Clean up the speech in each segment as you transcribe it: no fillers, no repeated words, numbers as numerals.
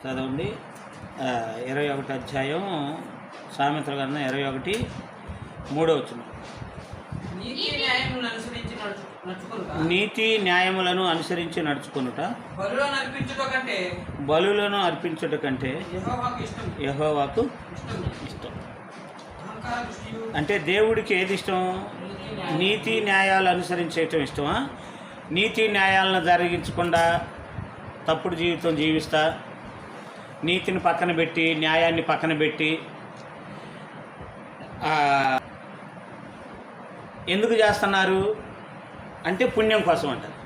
చదవండి 21 అధ్యాయం సామెతల గ్రంథం 21:3 నీతి న్యాయములను అనుసరించి నడుచుకొనుట బలులను అర్పించుట కంటే యెహోవాకు ఇష్టం. అంటే దేవుడికి ఏది ఇష్టం? నీతి న్యాయాలు అనుసరించేయటం ఇష్టమా? నీతి న్యాయాలను జరిగించకుండా తప్పుడు జీవితం జీవిస్తా, నీతిని పక్కన పెట్టి న్యాయాన్ని పక్కన పెట్టి ఎందుకు చేస్తున్నారు అంటే పుణ్యం కోసం అంటారు.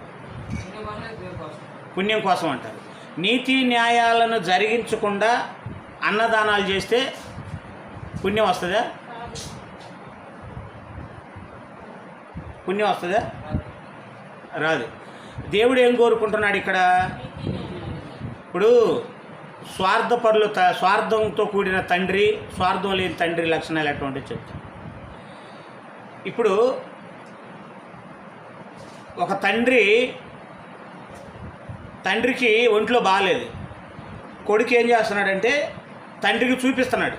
పుణ్యం కోసం అంటారు. నీతి న్యాయాలను జరిగించకుండా అన్నదానాలు చేస్తే పుణ్యం వస్తుందా? పుణ్యం వస్తుందా? రాదు. దేవుడు ఏం కోరుకుంటున్నాడు ఇక్కడ? ఇప్పుడు స్వార్థపరులు, స్వార్థంతో కూడిన తండ్రి, స్వార్థం లేని తండ్రి లక్షణాలు ఎటువంటి చెప్తాను. ఇప్పుడు ఒక తండ్రికి ఒంట్లో బాగాలేదు, కొడుకు ఏం చేస్తున్నాడంటే తండ్రికి చూపిస్తున్నాడు.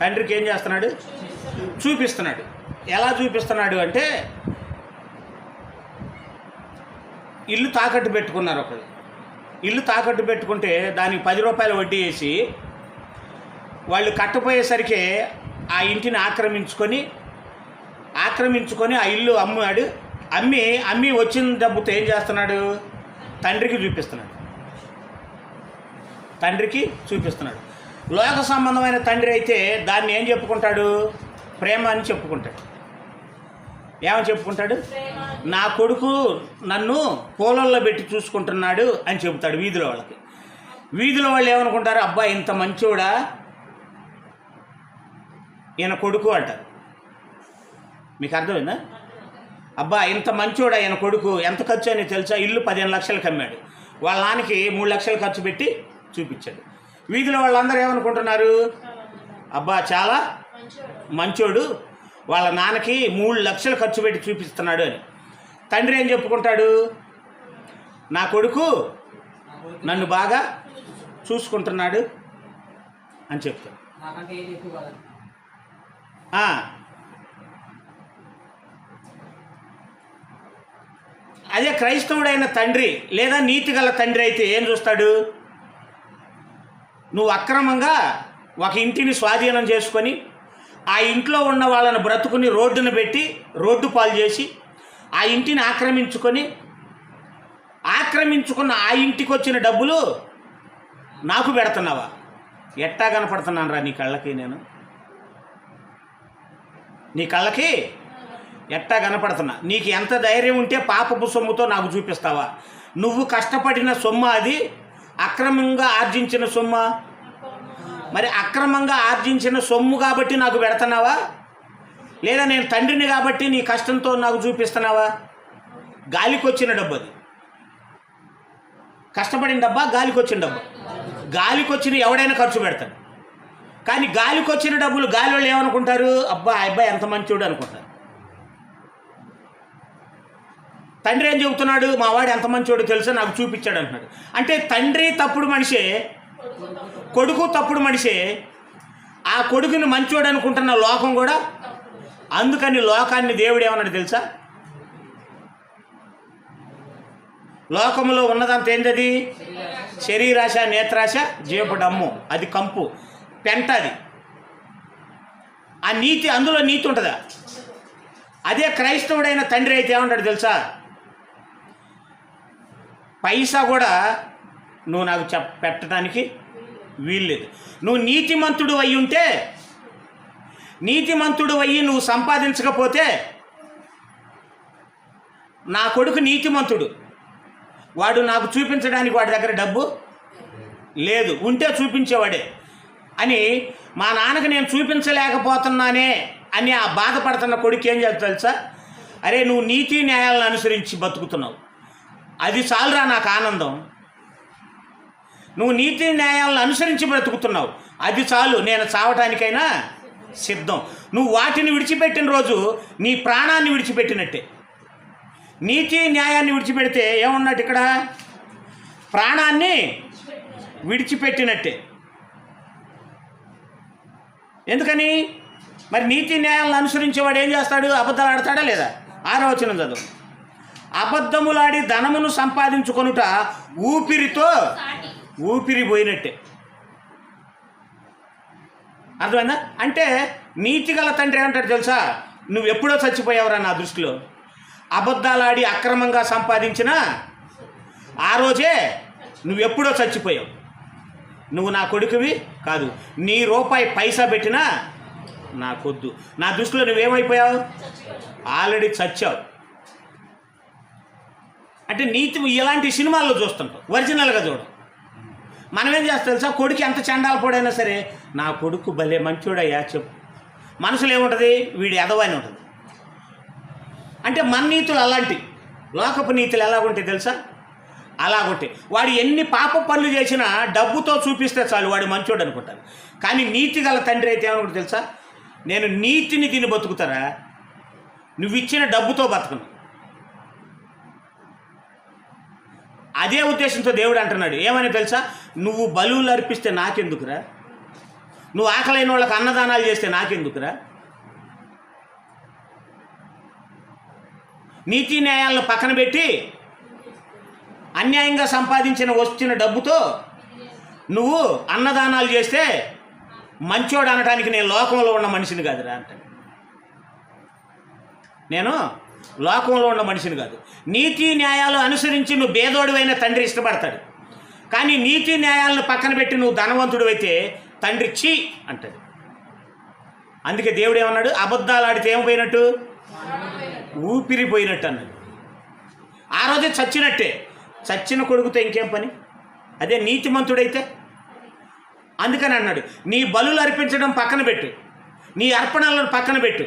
తండ్రికి ఏం చేస్తున్నాడు? చూపిస్తున్నాడు. ఎలా చూపిస్తున్నాడు అంటే ఇల్లు తాకట్టు పెట్టుకున్నారు. ఒకరు ఇల్లు తాకట్టు పెట్టుకుంటే దానికి 10 రూపాయలు వడ్డీ వేసి వాళ్ళు కట్టపోయేసరికి ఆ ఇంటిని ఆక్రమించుకొని ఆ ఇల్లు అమ్మాడు. అమ్మి వచ్చిన డబ్బుతో ఏం చేస్తున్నాడు? తండ్రికి చూపిస్తున్నాడు. లోక సంబంధమైన తండ్రి అయితే దాన్ని ఏం చెప్పుకుంటాడు? ప్రేమ అని చెప్పుకుంటాడు. ఏమని చెప్పుకుంటాడు? నా కొడుకు నన్ను పొలంలో పెట్టి చూసుకుంటున్నాడు అని చెబుతాడు వీధిలో వాళ్ళకి. వీధిలో వాళ్ళు ఏమనుకుంటారు? అబ్బా ఇంత మంచోడా ఈయన కొడుకు అంటారు. మీకు అర్థమైందా? అబ్బా ఇంత మంచోడా ఈయన కొడుకు. ఎంత ఖర్చు అని తెలుసా? ఇల్లు 15 లక్షలకు అమ్మాడు, వాళ్ళ నాన్నకి 3 లక్షలు ఖర్చు పెట్టి చూపించాడు. వీధిలో వాళ్ళందరూ ఏమనుకుంటున్నారు? అబ్బా చాలా మంచోడు, వాళ్ళ నాన్నకి 3 లక్షలు ఖర్చు పెట్టి చూపిస్తున్నాడు అని. తండ్రి ఏం చెప్పుకుంటాడు? నా కొడుకు నన్ను బాగా చూసుకుంటున్నాడు అని చెప్తాడు. అదే క్రైస్తవుడైన తండ్రి లేదా నీతిగల తండ్రి అయితే ఏం చూస్తాడు? నువ్వు అక్రమంగా ఒక ఇంటిని స్వాధీనం చేసుకొని ఆ ఇంట్లో ఉన్న వాళ్ళని బ్రతుకుని రోడ్డును పెట్టి రోడ్డు పాలు చేసి ఆ ఇంటిని ఆక్రమించుకున్న ఆ ఇంటికి వచ్చిన డబ్బులు నాకు పెడుతున్నావా? ఎట్టా కనపడుతున్నాను రా నీ కళ్ళకి? నేను నీ కళ్ళకి ఎట్టా కనపడుతున్నా? నీకు ఎంత ధైర్యం ఉంటే పాపపు సొమ్ముతో నాకు చూపిస్తావా? నువ్వు కష్టపడిన సొమ్ము అది, అక్రమంగా ఆర్జించిన సొమ్మ. మరి అక్రమంగా ఆర్జించిన సొమ్ము కాబట్టి నాకు పెడుతున్నావా? లేదా నేను తండ్రిని కాబట్టి నీ కష్టంతో నాకు చూపిస్తున్నావా? గాలికి వచ్చిన డబ్బు అది. కష్టపడిన డబ్బా, గాలికి వచ్చిన డబ్బు. గాలికి వచ్చిన ఎవడైనా ఖర్చు పెడతాడు. కానీ గాలికి వచ్చిన డబ్బులు గాలి వాళ్ళు ఏమనుకుంటారు? అబ్బాయి ఎంత మంచోడు అనుకుంటారు. తండ్రి ఏం చెబుతున్నాడు? మా వాడు ఎంత మంచోడు తెలుసా, నాకు చూపించాడు అంటున్నాడు. అంటే తండ్రి తప్పుడు మనిషే, కొడుకు తప్పుడు మనిషే. ఆ కొడుకుని మంచోడు అనుకుంటున్న లోకం కూడా. అందుకని లోకాన్ని దేవుడు ఏమన్నాడు తెలుసా? లోకంలో ఉన్నదంతా ఏంటది? శరీరాశ, నేత్రాశ, జీవపు డమ్ము. అది కంపు, పెంట. అది ఆ నీతి, అందులో నీతి ఉంటుందా? అదే క్రైస్తవుడైన తండ్రి అయితే ఏమంటాడు తెలుసా? పైసా కూడా నువ్వు నాకు పెట్టడానికి వీల్లేదు. నువ్వు నీతిమంతుడు అయి ఉంటే, నీతిమంతుడు అయ్యి నువ్వు సంపాదించకపోతే, నా కొడుకు నీతిమంతుడు, వాడు నాకు చూపించడానికి వాడి దగ్గర డబ్బు లేదు, ఉంటే చూపించేవాడే అని మా నాన్నకు నేను చూపించలేకపోతున్నానే అని ఆ బాధపడుతున్న కొడుకు ఏం చేస్తా తెలుసా? అరే నువ్వు నీతి న్యాయాలను అనుసరించి బతుకుతున్నావు, అది చాలురా నాకు ఆనందం. నువ్వు నీతి న్యాయాలను అనుసరించి బ్రతుకుతున్నావు, అది చాలు, నేను చావటానికైనా సిద్ధం. నువ్వు వాటిని విడిచిపెట్టిన రోజు నీ ప్రాణాన్ని విడిచిపెట్టినట్టే. నీతి న్యాయాన్ని విడిచిపెడితే ఏమున్నట్టు? ఇక్కడ ప్రాణాన్ని విడిచిపెట్టినట్టే. ఎందుకని? మరి నీతి న్యాయాలను అనుసరించేవాడు ఏం చేస్తాడు? అబద్ధాలు ఆడతాడా లేదా? 6వ వచనం చదువు. అబద్ధములాడి ధనమును సంపాదించుకొనుట ఊపిరితో ఊపిరి పోయినట్టే. అర్థమైందా? అంటే నీతి గల తండ్రి ఏమంటాడు తెలుసా? నువ్వు ఎప్పుడో చచ్చిపోయావురా నా దృష్టిలో. అబద్ధాలాడి అక్రమంగా సంపాదించిన ఆ రోజే నువ్వెప్పుడో చచ్చిపోయావు. నువ్వు నా కొడుకువి కాదు. నీ రూపాయి పైసా పెట్టినా నాకొద్దు. నా దృష్టిలో నువ్వేమైపోయావు? ఆల్రెడీ చచ్చావు. అంటే నీతి ఇలాంటి సినిమాల్లో చూస్తుంటాం, ఒరిజినల్గా చూడం. మనం ఏం చేస్తాం తెలుసా? కొడుకు ఎంత చండాల పోడైనా సరే నా కొడుకు భలే మంచోడయ్యా చెప్పు. మనసులో ఏముంటుంది? వీడు ఎదవని ఉంటుంది. అంటే మన నీతులు అలాంటి. లోకపు నీతులు ఎలాగుంటాయి తెలుసా? అలాగుంటాయి. వాడు ఎన్ని పాప పనులు చేసినా డబ్బుతో చూపిస్తే చాలు వాడు మంచోడు అనుకుంటారు. కానీ నీతి గల తండ్రి అయితే ఏమనుకుంటు తెలుసా? నేను నీతిని తిని బతుకుతారా, నువ్వు ఇచ్చిన డబ్బుతో బతకను. అదే ఉద్దేశంతో దేవుడు అంటున్నాడు. ఏమని తెలుసా? నువ్వు బలువులు అర్పిస్తే నాకెందుకురా? నువ్వు ఆకలైన వాళ్ళకి అన్నదానాలు చేస్తే నాకెందుకురా? నీతి న్యాయాలను పక్కన పెట్టి అన్యాయంగా వచ్చిన డబ్బుతో నువ్వు అన్నదానాలు చేస్తే మంచోడు అనడానికి నేను లోకంలో ఉన్న మనిషిని కాదురా అంటాడు. నేను లోకంలో ఉన్న మనిషిని కాదు. నీతి న్యాయాలు అనుసరించి నువ్వు భేదోడివైన తండ్రి ఇష్టపడతాడు. కానీ నీతి న్యాయాలను పక్కన పెట్టి నువ్వు ధనవంతుడు అయితే తండ్రి చీ అంటాడు. అందుకే దేవుడు ఏమన్నాడు? అబద్ధాలు ఆడితే ఏమైపోయినట్టు? ఊపిరిపోయినట్టు అన్నాడు. ఆ రోజే చచ్చినట్టే. చచ్చిన కొడుకుతో ఇంకేం పని? అదే నీతిమంతుడైతే. అందుకని అన్నాడు, నీ బలులు అర్పించడం పక్కన పెట్టు, నీ అర్పణలను పక్కన పెట్టు.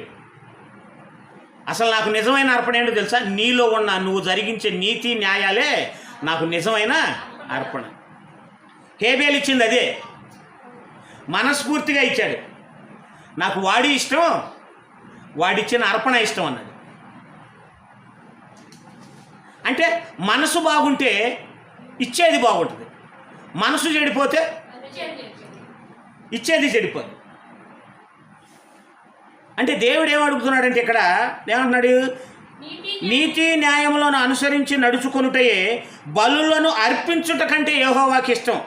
అసలు నాకు నిజమైన అర్పణ ఏంటో తెలుసా? నీలో ఉన్న నువ్వు జరిగించే నీతి న్యాయాలే నాకు నిజమైన అర్పణ. హేబేలు ఇచ్చింది అదే, మనస్ఫూర్తిగా ఇచ్చాడు. నాకు వాడి ఇష్టం, వాడిచ్చిన అర్పణ ఇష్టం అన్నాడు. అంటే మనసు బాగుంటే ఇచ్చేది బాగుంటుంది, మనసు చెడిపోతే ఇచ్చేది చెడిపోదు. అంటే దేవుడు ఏమడుగుతున్నాడంటే ఇక్కడ ఏమంటున్నాడు? నీతి న్యాయములను అనుసరించి నడుచుకొనుటయే బలులను అర్పించుట కంటే యెహోవాకి ఇష్టం.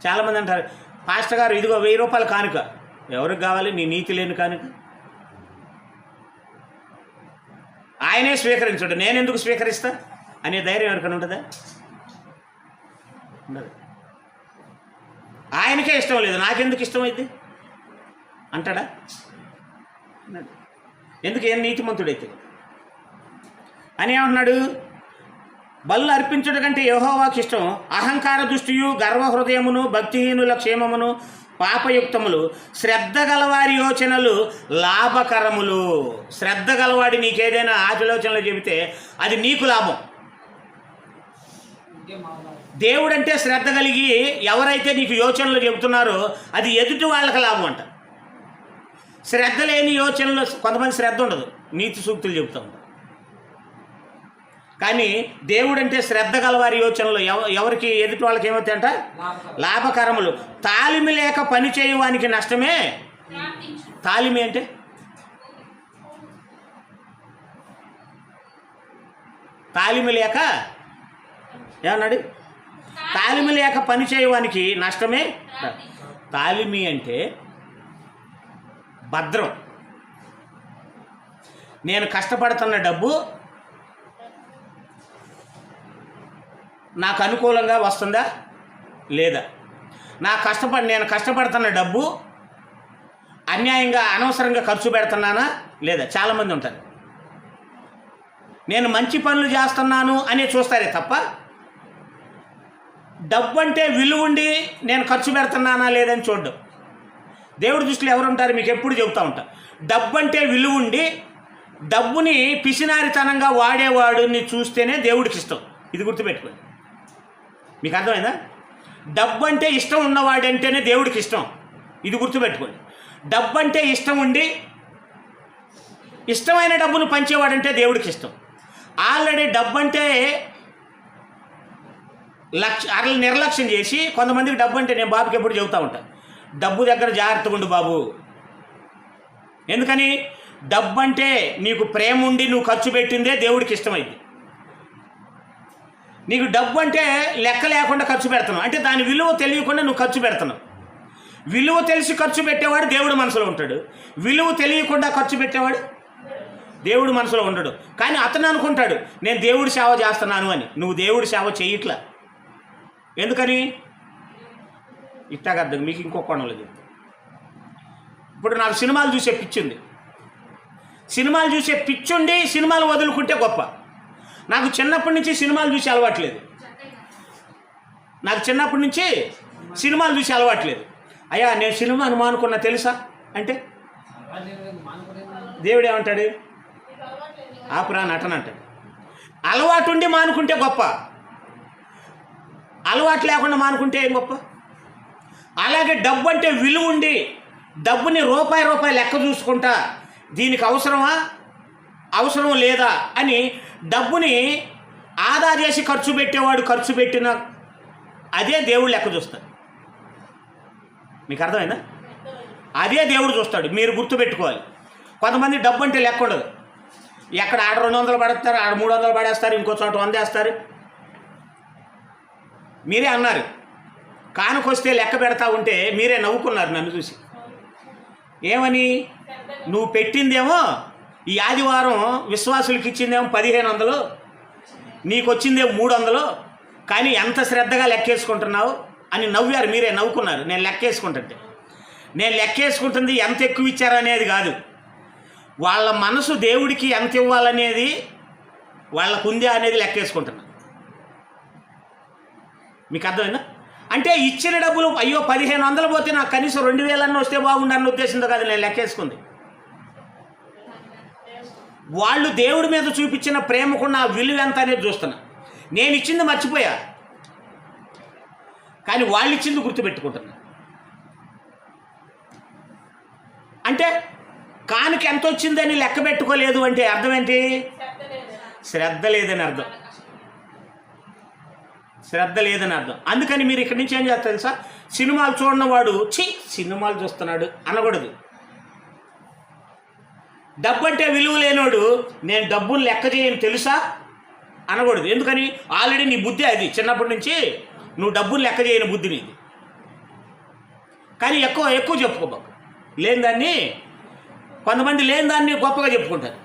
చాలామంది అంటారు, పాస్టర్ గారు ఇదిగో 1000 రూపాయల కానుక. ఎవరికి కావాలి నీ నీతి లేని కానుక? ఆయనే స్వీకరించడు, నేనెందుకు స్వీకరిస్తా అనే ధైర్యం ఎవరికైనా ఉంటుందా? ఉండదు. ఆయనకే ఇష్టం లేదు, నాకెందుకు ఇష్టమైంది అంటాడా? ఎందుకు? ఏం నీతిమంతుడైతే అని ఏమంటున్నాడు? బలు అర్పించుట కంటే యెహోవాకి ఇష్టం అహంకార దృష్టియు గర్వ హృదయమును భక్తిహీనుల క్షేమమును పాపయుక్తములు శ్రద్ధ గలవారి యోచనలు లాభకరములు. శ్రద్ధ గలవాడి నీకేదైనా ఆలోచనలు చెబితే అది నీకు లాభం. దేవుడంటే శ్రద్ధ కలిగి ఎవరైతే నీకు యోచనలు చెబుతున్నారో అది ఎదుటి వాళ్ళకి లాభం అంట. శ్రద్ధ లేని యోచనలు, కొంతమంది శ్రద్ధ ఉండదు, నీతి సూక్తులు చెబుతూ ఉంటారు. కానీ దేవుడంటే శ్రద్ధ గలవారి యోచనలు ఎవరికి ఎదుటి వాళ్ళకి ఏమవుతాయంట? లాభకరములు. తాలిమి లేక పని చేయవానికి నష్టమే. తాలిమి అంటే తాలిమి లేక ఏమన్నాడు? తాలిమి లేక పని చేయవానికి నష్టమే. తాలిమి అంటే భద్రం. నేను కష్టపడుతున్న డబ్బు నాకు అనుకూలంగా వస్తుందా లేదా? నేను కష్టపడుతున్న డబ్బు అన్యాయంగా అనవసరంగా ఖర్చు పెడుతున్నానా లేదా? చాలామంది ఉంటారు. నేను మంచి పనులు చేస్తున్నాను అని చూస్తారే తప్ప డబ్బు అంటే విలువ ఉండి నేను ఖర్చు పెడుతున్నానా లేదని చూడడం. దేవుడి దృష్టిలో ఎవరు ఉంటారు? మీకు ఎప్పుడు చెబుతూ ఉంటా, డబ్బు అంటే విలువ ఉండి డబ్బుని పిసినారితనంగా వాడేవాడిని చూస్తేనే దేవుడికి ఇష్టం. ఇది గుర్తుపెట్టుకోండి. మీకు అర్థమైందా? డబ్బు అంటే ఇష్టం ఉన్నవాడంటేనే దేవుడికి ఇష్టం. ఇది గుర్తుపెట్టుకోండి. డబ్బు అంటే ఇష్టం ఉండి ఇష్టమైన డబ్బును పంచేవాడంటే దేవుడికి ఇష్టం. ఆల్రెడీ డబ్బు అంటే అరలు నిర్లక్ష్యం చేసి కొంతమందికి డబ్బు అంటే నేను బాబుకి ఎప్పుడు చెబుతూ ఉంటాను, డబ్బు దగ్గర జాగ్రత్తగా ఉండు బాబు. ఎందుకని? డబ్బు అంటే నీకు ప్రేమ ఉండి నువ్వు ఖర్చు పెట్టిందే దేవుడికి ఇష్టమైంది. నీకు డబ్బు అంటే లెక్క లేకుండా ఖర్చు పెడుతున్నావు అంటే దాని విలువ తెలియకుండా నువ్వు ఖర్చు పెడుతున్నావు. విలువ తెలిసి ఖర్చు పెట్టేవాడు దేవుడి మనసులో ఉంటాడు, విలువ తెలియకుండా ఖర్చు పెట్టేవాడు దేవుడి మనసులో ఉండడు. కానీ అతను అనుకుంటాడు నేను దేవుడి సేవ చేస్తున్నాను అని. నువ్వు దేవుడి సేవ చేయట్లా. ఎందుకని? ఇట్టాగర్థం. మీకు ఇంకో కోణంలో చెప్తాను. ఇప్పుడు నాకు సినిమాలు చూసే పిచ్చింది. సినిమాలు చూసే పిచ్చుండి సినిమాలు వదులుకుంటే గొప్ప. నాకు చిన్నప్పటి నుంచి సినిమాలు చూసి అలవాట్లేదు. అయ్యా నేను సినిమాను మానుకున్నా తెలుసా అంటే దేవుడు ఏమంటాడు? ఆపురా నటన అంటాడు. అలవాటు ఉండి మానుకుంటే గొప్ప, అలవాటు లేకుండా మానుకుంటే ఏం గొప్ప? అలాగే డబ్బు అంటే విలువ ఉండి డబ్బుని రూపాయి లెక్క చూసుకుంటా దీనికి అవసరమా అవసరం లేదా అని డబ్బుని ఆదా చేసి ఖర్చు పెట్టేవాడు ఖర్చు పెట్టిన అదే దేవుడు లెక్క చూస్తాడు. మీకు అర్థమైందా? అదే దేవుడు చూస్తాడు. మీరు గుర్తుపెట్టుకోవాలి. కొంతమంది డబ్బు అంటే లెక్క ఉండదు. ఎక్కడ ఆడ 200 పడేస్తారు, ఆడ 300 పడేస్తారు, ఇంకో చోట 100 వేస్తారు. మీరే అన్నారు కానుకొస్తే లెక్క పెడతా ఉంటే మీరే నవ్వుకున్నారు నన్ను చూసి. ఏమని? నువ్వు పెట్టిందేమో ఈ ఆదివారం విశ్వాసులకి ఇచ్చిందేమో 1500, నీకు వచ్చిందేమో 300, కానీ ఎంత శ్రద్ధగా లెక్కేసుకుంటున్నావు అని నవ్వారు. మీరే నవ్వుకున్నారు. నేను లెక్కేసుకుంటుంది ఎంత ఎక్కువ ఇచ్చారనేది కాదు, వాళ్ళ మనసు దేవుడికి ఎంత ఇవ్వాలనేది వాళ్ళకు ఉందా అనేది లెక్కేసుకుంటున్నా. మీకు అర్థమైందా? అంటే ఇచ్చిన డబ్బులు అయ్యో 1500 పోతే నాకు కనీసం 2000 వస్తే బాగుండన్న ఉద్దేశంతో కాదు నేను లెక్కేసుకుంది. వాళ్ళు దేవుడి మీద చూపించిన ప్రేమకున్న విలువ ఎంత అనేది చూస్తున్నా. నేను ఇచ్చింది మర్చిపోయా, కానీ వాళ్ళు ఇచ్చింది గుర్తుపెట్టుకుంటున్నా. అంటే కానుక ఎంత వచ్చిందని లెక్క పెట్టుకోలేదు అంటే అర్థం ఏంటి? శ్రద్ధ లేదని అర్థం. అందుకని మీరు ఇక్కడి నుంచి ఏం చేస్తారు తెలుసా? సినిమాలు చూడనవాడు సినిమాలు చూస్తున్నాడు అనకూడదు. డబ్బు అంటే విలువ లేనోడు నేను డబ్బులు లెక్క చేయని తెలుసా అనకూడదు. ఎందుకని? ఆల్రెడీ నీ బుద్ధి అది. చిన్నప్పటి నుంచి నువ్వు డబ్బులు లెక్క చేయని బుద్ధి నీది. కానీ ఎక్కువ చెప్పుకోబాకు. కొంతమంది లేని దాన్ని గొప్పగా చెప్పుకుంటారు.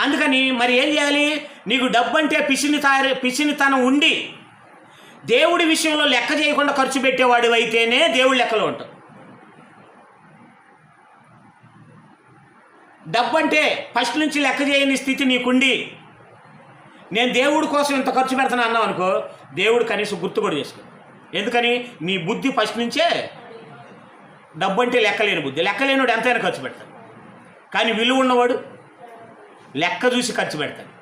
అందుకని మరి ఏం చేయాలి? నీకు డబ్బు అంటే పిసినితనం ఉండి దేవుడి విషయంలో లెక్క చేయకుండా ఖర్చు పెట్టేవాడు అయితేనే దేవుడి లెక్కలో ఉంటావు. డబ్బు అంటే ఫస్ట్ నుంచి లెక్క చేయని స్థితి నీకుండి నేను దేవుడి కోసం ఇంత ఖర్చు పెడతాను అన్నావు అనుకో, దేవుడు కనీసం గుర్తు కూడా చేసుకో. ఎందుకని? నీ బుద్ధి ఫస్ట్ నుంచే డబ్బు అంటే లెక్కలేని బుద్ధి. లెక్కలేనివాడు ఎంతైనా ఖర్చు పెడతాడు, కానీ విలువ ఉన్నవాడు లెక్క చూసి ఖర్చు పెడతాడు.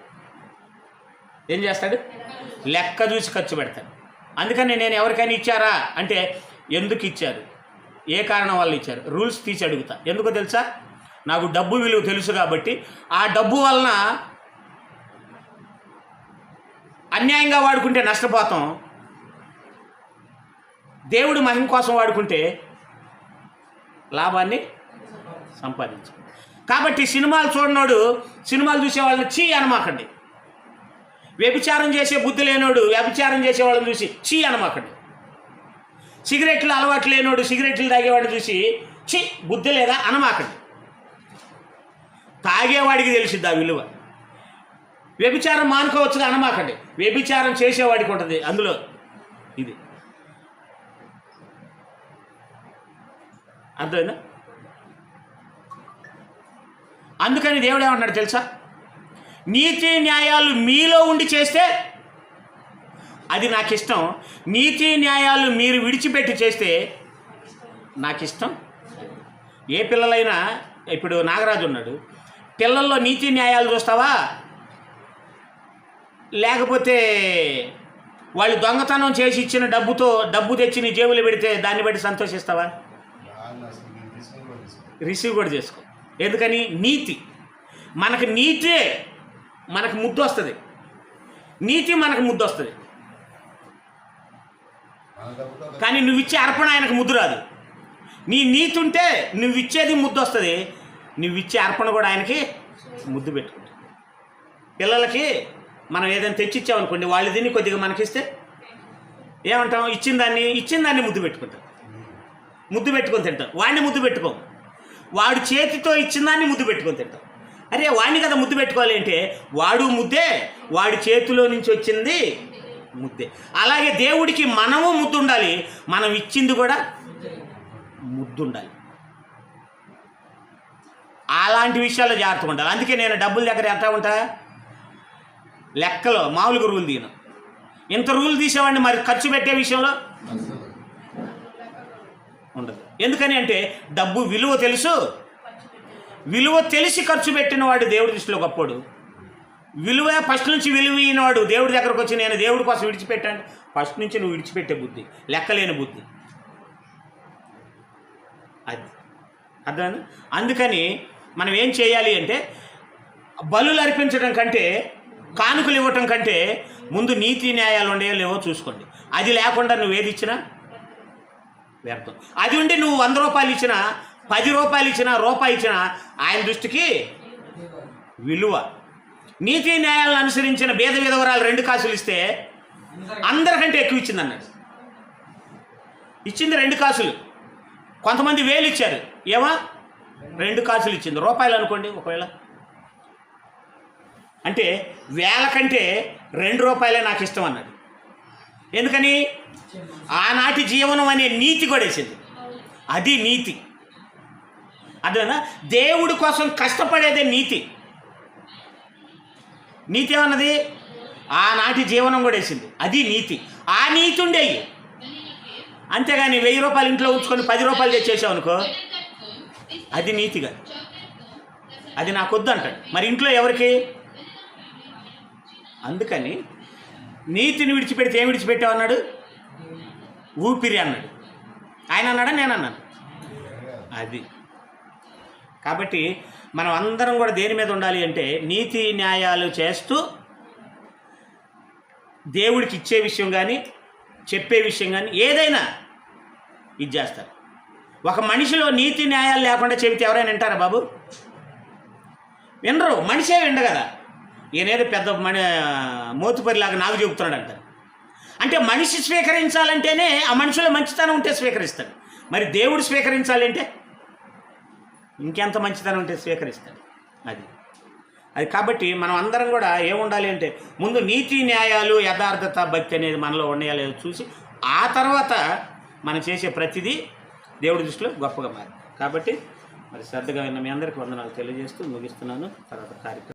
ఏం చేస్తాడు? లెక్క చూసి ఖర్చు పెడతాడు. అందుకని నేను ఎవరికైనా ఇచ్చారా అంటే ఎందుకు ఇచ్చారు, ఏ కారణం వల్ల ఇచ్చారు, రూల్స్ తీసి అడుగుతా. ఎందుకో తెలుసా? నాకు డబ్బు విలువ తెలుసు కాబట్టి. ఆ డబ్బు వలన అన్యాయంగా వాడుకుంటే నష్టపోతాం, దేవుడి మహిమ కోసం వాడుకుంటే లాభాన్ని సంపాదించు. కాబట్టి సినిమాలు చూడనోడు సినిమాలు చూసే వాళ్ళని అనమాకండి. వ్యభిచారం చేసే బుద్ధి లేనోడు వ్యభిచారం చేసే వాళ్ళని చూసి అనమాకండి. సిగరెట్లు అలవాటు లేనోడు సిగరెట్లు తాగేవాడిని చూసి బుద్ధి లేదా అనమాకండి. తాగేవాడికి తెలిసిద్ది ఆ విలువ. వ్యభిచారం మానుకోవచ్చుగా అనమాకండి. వ్యభిచారం చేసేవాడికి ఉంటుంది అందులో ఇది. అర్థమైందా? అందుకని దేవుడు ఏమంటున్నాడు తెలుసా? నీతి న్యాయాలు మీలో ఉండి చేస్తే అది నాకు ఇష్టం, నీతి న్యాయాలు మీరు విడిచిపెట్టి చేస్తే నాకు ఇష్టం. ఏ పిల్లలైనా, ఇప్పుడు నాగరాజు ఉన్నాడు, పిల్లల్లో నీతి న్యాయాలు చూస్తావా, లేకపోతే వాళ్ళు దొంగతనం చేసి ఇచ్చిన డబ్బు తెచ్చి నీ జేబులో పెడితే దాన్ని బట్టి సంతోషిస్తావా? రిసీవ్ కూడా చేసుకో. ఎందుకని? నీతి మనకు నీతే మనకు ముద్దు వస్తుంది. నీతి మనకు ముద్దు వస్తుంది. కానీ నువ్వు ఇచ్చే అర్పణ ఆయనకు ముద్దు రాదు. నీ నీతి ఉంటే నువ్వు ఇచ్చేది ముద్దు వస్తుంది, నువ్వు ఇచ్చే అర్పణ కూడా ఆయనకి ముద్దు పెట్టుకుంటుంది. పిల్లలకి మనం ఏదైనా తెచ్చిచ్చామనుకోండి, వాళ్ళు దీన్ని కొద్దిగా మనకిస్తే ఏమంటాం, ఇచ్చిన దాన్ని ముద్దు పెట్టుకుంటాం, ముద్దు పెట్టుకొని తింటాం. వాడిని ముద్దు పెట్టుకోం, వాడు చేతితో ఇచ్చిన దాన్ని ముద్దు పెట్టుకొని తింటాం. అరే వాడిని కదా ముద్దు పెట్టుకోవాలి అంటే, వాడు ముద్దే, వాడి చేతిలో నుంచి వచ్చింది ముద్దే. అలాగే దేవుడికి మనము ముద్దు ఉండాలి, మనం ఇచ్చింది కూడా ముద్దు ఉండాలి. అలాంటి విషయాల్లో జాగ్రత్తగా ఉండాలి. అందుకే నేను డబ్బుల దగ్గర ఎట్లా ఉంటా, లెక్కలో మామూలుగా రూల్ తీయను. ఇంత రూల్ తీసేవాడిని మరి ఖర్చు పెట్టే విషయంలో ఉండదు. ఎందుకని అంటే డబ్బు విలువ తెలుసు, విలువ తెలిసి ఖర్చు పెట్టిన వాడు దేవుడి దృష్టిలో గొప్పోడు. విలువ ఫస్ట్ నుంచి విలువైనవాడు దేవుడి దగ్గరకు వచ్చి నేను దేవుడి కోసం విడిచిపెట్టాను, ఫస్ట్ నుంచి నువ్వు విడిచిపెట్టే బుద్ధి, లెక్కలేని బుద్ధి అది అర్థమైంది. అందుకని మనం ఏం చేయాలి అంటే, బలులు అర్పించడం కంటే, కానుకలు ఇవ్వటం కంటే ముందు నీతి న్యాయాలు ఉండేవో లేవో చూసుకోండి. అది లేకుండా నువ్వు ఏది ఇచ్చినా వ్యర్థం. అది ఉండి నువ్వు 100 రూపాయలు ఇచ్చినా, 10 రూపాయలు ఇచ్చినా, రూపాయి ఇచ్చినా ఆయన దృష్టికి విలువ. నీతి న్యాయాలను అనుసరించిన భేద విధవరాలు 2 కాసులు ఇస్తే అందరికంటే ఎక్కువ ఇచ్చింది అన్నాడు. ఇచ్చింది 2 కాసులు, కొంతమంది 1000 ఇచ్చారు, ఏమా 2 కాసులు ఇచ్చింది, రూపాయలు అనుకోండి ఒకవేళ. అంటే 1000 కంటే 2 రూపాయలే నాకు ఇష్టం అన్నాడు. ఎందుకని? ఆనాటి జీవనం అనే నీతి కూడా వేసింది. అది నీతి. అదేనా? దేవుడి కోసం కష్టపడేదే నీతి. నీతి ఏమన్నది? ఆనాటి జీవనం కూడా వేసింది, అది నీతి. ఆ నీతి ఉండేవి. అంతేగాని 1000 రూపాయలు ఇంట్లో ఉంచుకొని 10 రూపాయలు తెచ్చేసావు అనుకో, అది నీతిగా, అది నాకు వద్దు అంటాడు. మరి ఇంట్లో ఎవరికి? అందుకని నీతిని విడిచిపెడితే ఏం విడిచిపెట్టావు అన్నాడు? ఊపిరి అన్నాడు. ఆయన అన్నాడా నేను అన్నాను? అది. కాబట్టి మనం అందరం కూడా దేని మీద ఉండాలి అంటే, నీతి న్యాయాలు చేస్తూ దేవుడికి ఇచ్చే విషయం కానీ చెప్పే విషయం కానీ ఏదైనా ఇది చేస్తారు. ఒక మనిషిలో నీతి న్యాయాలు లేకుండా చెబితే ఎవరైనా వింటారా బాబు? వినరు. మనిషే విండ కదా. ఈయనేదో పెద్ద మోతుపరిలాగా నాకు చెబుతున్నాడు అంటారు. అంటే మనిషి స్వీకరించాలంటేనే ఆ మనిషిలో మంచితనం ఉంటే స్వీకరిస్తాడు. మరి దేవుడు స్వీకరించాలంటే ఇంకెంత మంచితనం ఉంటే స్వీకరిస్తాడు. అది కాబట్టి మనం అందరం కూడా ఏముండాలి అంటే, ముందు నీతి న్యాయాలు, యథార్థత, భక్తి అనేది మనలో ఉన్నాయా లేదో చూసి, ఆ తర్వాత మనం చేసే ప్రతిదీ దేవుడి దృష్టిలో గొప్పగా మారింది. కాబట్టి మరి శ్రద్ధగా విన్న మీ అందరికీ వందనాలు తెలియజేస్తూ ముగిస్తున్నాను. తర్వాత కార్యక్రమం